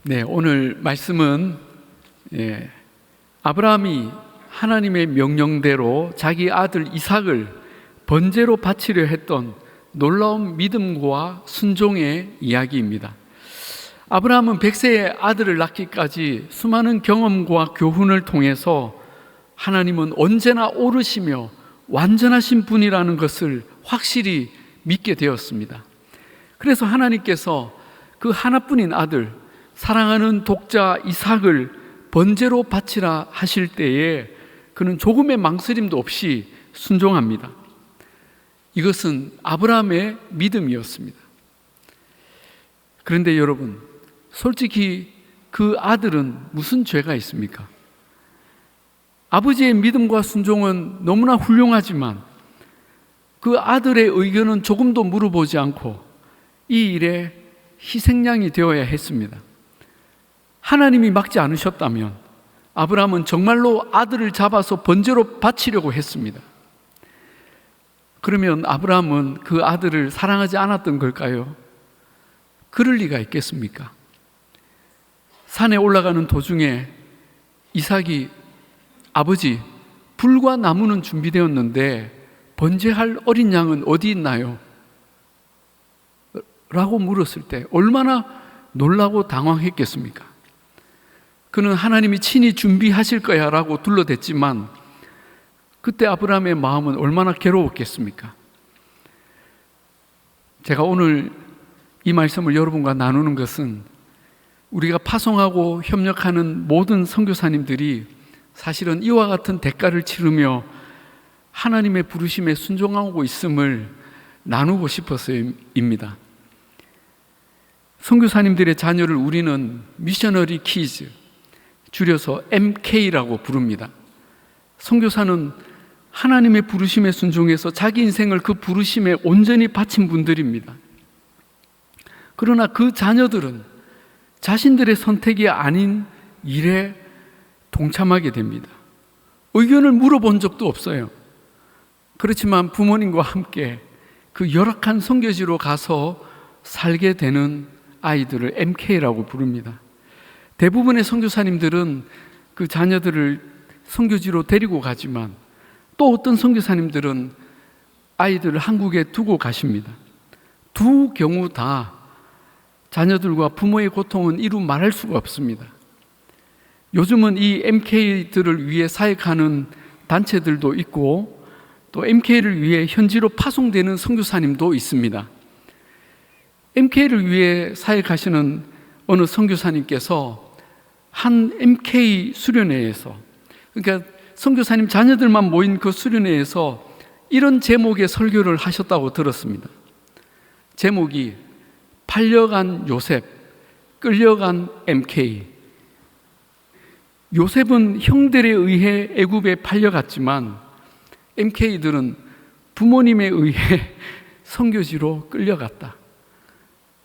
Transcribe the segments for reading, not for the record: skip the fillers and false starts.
네, 오늘 말씀은 아브라함이 하나님의 명령대로 자기 아들 이삭을 번제로 바치려 했던 놀라운 믿음과 순종의 이야기입니다. 아브라함은 100세의 아들을 낳기까지 수많은 경험과 교훈을 통해서 하나님은 언제나 옳으시며 완전하신 분이라는 것을 확실히 믿게 되었습니다. 그래서 하나님께서 그 하나뿐인 아들, 사랑하는 독자 이삭을 번제로 바치라 하실 때에 그는 조금의 망설임도 없이 순종합니다. 이것은 아브라함의 믿음이었습니다. 그런데 여러분, 솔직히 그 아들은 무슨 죄가 있습니까? 아버지의 믿음과 순종은 너무나 훌륭하지만 그 아들의 의견은 조금도 물어보지 않고 이 일에 희생양이 되어야 했습니다. 하나님이 막지 않으셨다면 아브라함은 정말로 아들을 잡아서 번제로 바치려고 했습니다. 그러면 아브라함은 그 아들을 사랑하지 않았던 걸까요? 그럴 리가 있겠습니까? 산에 올라가는 도중에 이삭이 아버지, 불과 나무는 준비되었는데 번제할 어린 양은 어디 있나요? 라고 물었을 때 얼마나 놀라고 당황했겠습니까? 그는 하나님이 친히 준비하실 거야 라고 둘러댔지만 그때 아브라함의 마음은 얼마나 괴로웠겠습니까? 제가 오늘 이 말씀을 여러분과 나누는 것은 우리가 파송하고 협력하는 모든 선교사님들이 사실은 이와 같은 대가를 치르며 하나님의 부르심에 순종하고 있음을 나누고 싶어서입니다. 선교사님들의 자녀를 우리는 미셔너리 키즈, 줄여서 MK라고 부릅니다. 선교사는 하나님의 부르심에 순종해서 자기 인생을 그 부르심에 온전히 바친 분들입니다. 그러나 그 자녀들은 자신들의 선택이 아닌 일에 동참하게 됩니다. 의견을 물어본 적도 없어요. 그렇지만 부모님과 함께 그 열악한 선교지로 가서 살게 되는 아이들을 MK라고 부릅니다. 대부분의 선교사님들은 그 자녀들을 선교지로 데리고 가지만 또 어떤 선교사님들은 아이들을 한국에 두고 가십니다. 두 경우 다 자녀들과 부모의 고통은 이루 말할 수가 없습니다. 요즘은 이 MK들을 위해 사역하는 단체들도 있고 또 MK를 위해 현지로 파송되는 선교사님도 있습니다. MK를 위해 사역하시는 어느 선교사님께서 한 MK 수련회에서, 그러니까 선교사님 자녀들만 모인 그 수련회에서 이런 제목의 설교를 하셨다고 들었습니다. 제목이 팔려간 요셉, 끌려간 MK. 요셉은 형들에 의해 애굽에 팔려갔지만 MK들은 부모님에 의해 선교지로 끌려갔다.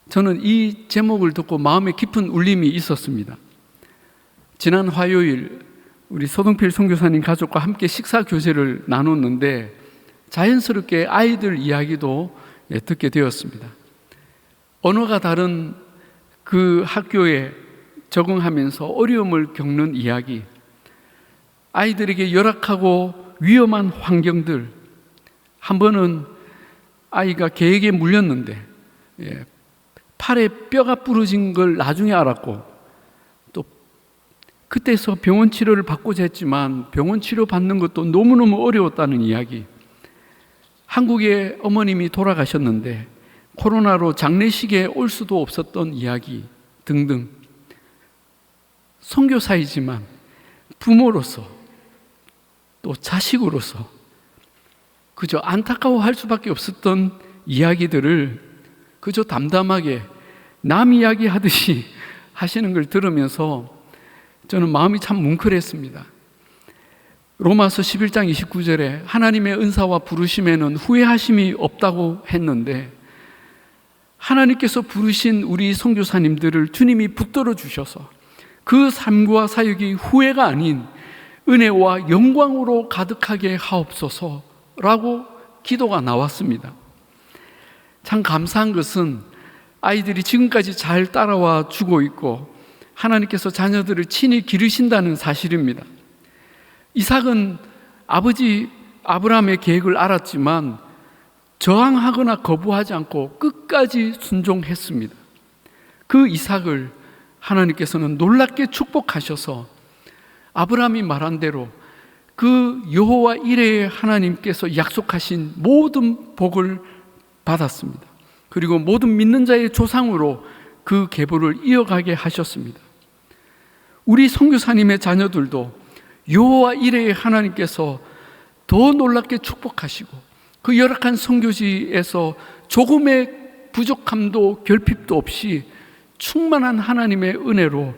저는 이 제목을 듣고 마음에 깊은 울림이 있었습니다. 지난 화요일 우리 서동필 선교사님 가족과 함께 식사 교제를 나눴는데 자연스럽게 아이들 이야기도 듣게 되었습니다. 언어가 다른 그 학교에 적응하면서 어려움을 겪는 이야기, 아이들에게 열악하고 위험한 환경들, 한 번은 아이가 개에게 물렸는데 팔에 뼈가 부러진 걸 나중에 알았고 또 그때서 병원 치료를 받고자 했지만 병원 치료 받는 것도 너무너무 어려웠다는 이야기, 한국에 어머님이 돌아가셨는데 코로나로 장례식에 올 수도 없었던 이야기 등등. 선교사이지만 부모로서 또 자식으로서 그저 안타까워할 수밖에 없었던 이야기들을 그저 담담하게 남 이야기하듯이 하시는 걸 들으면서 저는 마음이 참 뭉클했습니다. 로마서 11장 29절에 하나님의 은사와 부르심에는 후회하심이 없다고 했는데 하나님께서 부르신 우리 선교사님들을 주님이 붙들어 주셔서 그 삶과 사역이 후회가 아닌 은혜와 영광으로 가득하게 하옵소서라고 기도가 나왔습니다. 참 감사한 것은 아이들이 지금까지 잘 따라와 주고 있고 하나님께서 자녀들을 친히 기르신다는 사실입니다. 이삭은 아버지 아브라함의 계획을 알았지만 저항하거나 거부하지 않고 끝까지 순종했습니다. 그 이삭을 하나님께서는 놀랍게 축복하셔서 아브라함이 말한 대로 그 여호와 이레의 하나님께서 약속하신 모든 복을 받았습니다. 그리고 모든 믿는 자의 조상으로 그 계보를 이어가게 하셨습니다. 우리 선교사님의 자녀들도 여호와 이레의 하나님께서 더 놀랍게 축복하시고 그 열악한 선교지에서 조금의 부족함도 결핍도 없이 충만한 하나님의 은혜로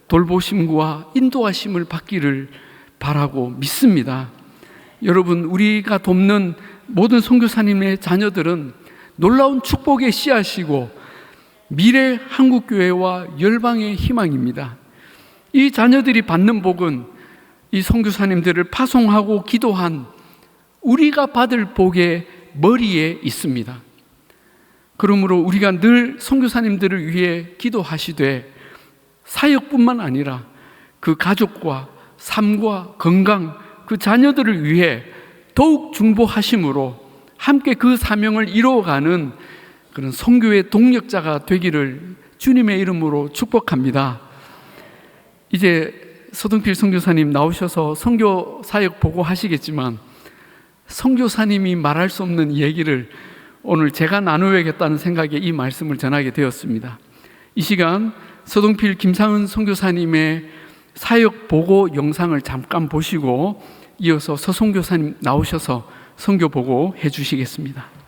돌보심과 인도하심을 받기를 바라고 믿습니다. 여러분, 우리가 돕는 모든 선교사님의 자녀들은 놀라운 축복의 씨앗이고 미래 한국교회와 열방의 희망입니다. 이 자녀들이 받는 복은 이 선교사님들을 파송하고 기도한 우리가 받을 복의 머리에 있습니다. 그러므로 우리가 늘 선교사님들을 위해 기도하시되 사역뿐만 아니라 그 가족과 삶과 건강, 그 자녀들을 위해 더욱 중보하심으로 함께 그 사명을 이루어가는 그런 선교의 동력자가 되기를 주님의 이름으로 축복합니다. 이제 서동필 선교사님 나오셔서 선교 사역 보고하시겠지만 선교사님이 말할 수 없는 얘기를 오늘 제가 나누어야겠다는 생각에 이 말씀을 전하게 되었습니다. 이 시간 서동필 김상은 선교사님의 사역 보고 영상을 잠깐 보시고 이어서 서선교사님 나오셔서 선교 보고 해주시겠습니다.